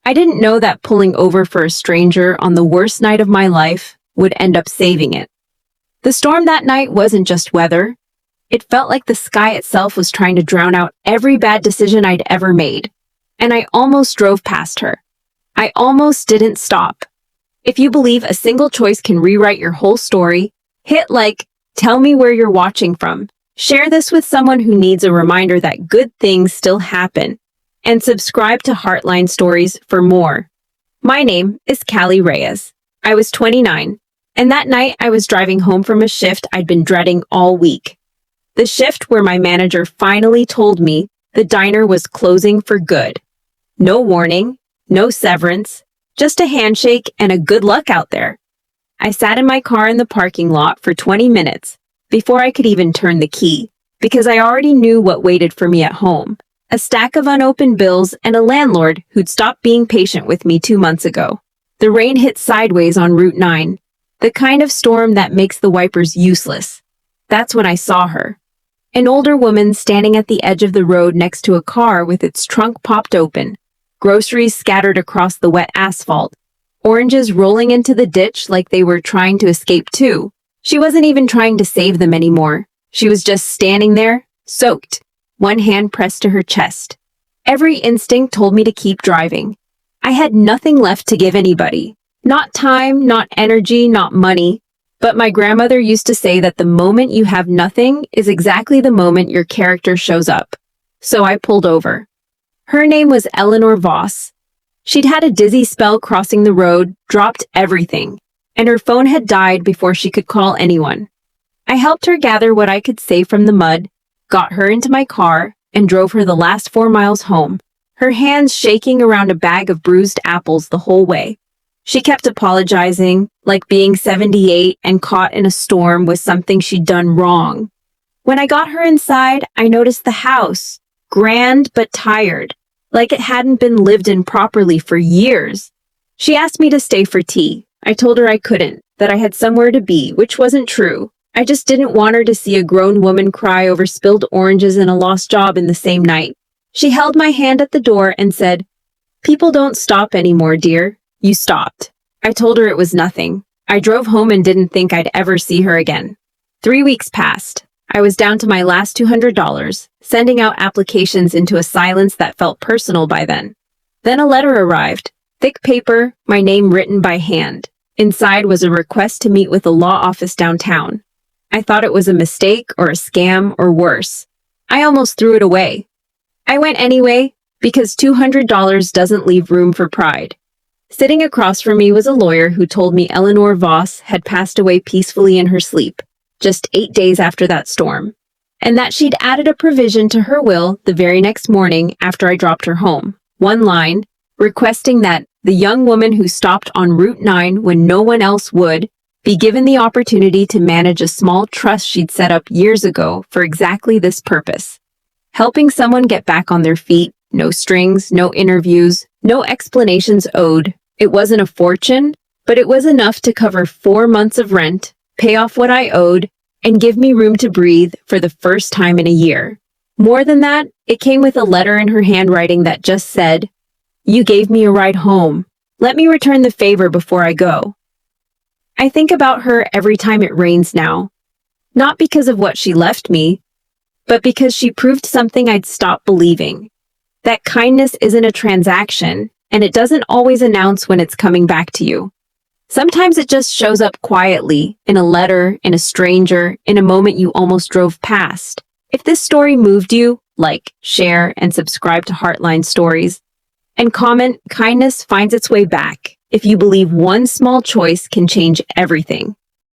I didn't know that pulling over for a stranger on the worst night of my life would end up saving it. The storm that night wasn't just weather. It felt like the sky itself was trying to drown out every bad decision I'd ever made. And I almost drove past her. I almost didn't stop. If you believe a single choice can rewrite your whole story, hit like, tell me where you're watching from. Share this with someone who needs a reminder that good things still happen. And subscribe to Heartline Stories for more. My name is Callie Reyes. I was 29, and that night I was driving home from a shift I'd been dreading all week. The shift where my manager finally told me the diner was closing for good. No warning, no severance, just a handshake and a good luck out there. I sat in my car in the parking lot for 20 minutes before I could even turn the key, because I already knew what waited for me at home. A stack of unopened bills and a landlord who'd stopped being patient with me 2 months ago. The rain hit sideways on Route 9, the kind of storm that makes the wipers useless. That's when I saw her. An older woman standing at the edge of the road next to a car with its trunk popped open, groceries scattered across the wet asphalt, oranges rolling into the ditch like they were trying to escape too. She wasn't even trying to save them anymore. She was just standing there, soaked, one hand pressed to her chest. Every instinct told me to keep driving. I had nothing left to give anybody. Not time, not energy, not money. But my grandmother used to say that the moment you have nothing is exactly the moment your character shows up. So I pulled over. Her name was Eleanor Voss. She'd had a dizzy spell crossing the road, dropped everything, and her phone had died before she could call anyone. I helped her gather what I could save from the mud, got her into my car, and drove her the last 4 miles home, her hands shaking around a bag of bruised apples the whole way. She kept apologizing, like being 78 and caught in a storm was something she'd done wrong. When I got her inside, I noticed the house, grand but tired, like it hadn't been lived in properly for years. She asked me to stay for tea. I told her I couldn't, that I had somewhere to be, which wasn't true. I just didn't want her to see a grown woman cry over spilled oranges and a lost job in the same night. She held my hand at the door and said, "People don't stop anymore, dear. You stopped." I told her it was nothing. I drove home and didn't think I'd ever see her again. 3 weeks passed. I was down to my last $200, sending out applications into a silence that felt personal by then. Then a letter arrived. Thick paper, my name written by hand. Inside was a request to meet with a law office downtown. I thought it was a mistake or a scam or worse. I almost threw it away. I went anyway, because $200 doesn't leave room for pride. Sitting across from me was a lawyer who told me Eleanor Voss had passed away peacefully in her sleep, just 8 days after that storm, and that she'd added a provision to her will the very next morning after I dropped her home. One line, requesting that the young woman who stopped on Route 9 when no one else would be given the opportunity to manage a small trust she'd set up years ago for exactly this purpose. Helping someone get back on their feet, no strings, no interviews, no explanations owed. It wasn't a fortune, but it was enough to cover 4 months of rent, pay off what I owed, and give me room to breathe for the first time in a year. More than that, it came with a letter in her handwriting that just said, "You gave me a ride home. Let me return the favor before I go." I think about her every time it rains now. Not because of what she left me, but because she proved something I'd stopped believing. That kindness isn't a transaction, and it doesn't always announce when it's coming back to you. Sometimes it just shows up quietly, in a letter, in a stranger, in a moment you almost drove past. If this story moved you, like, share, and subscribe to Heartline Stories. And comment, kindness finds its way back if you believe one small choice can change everything.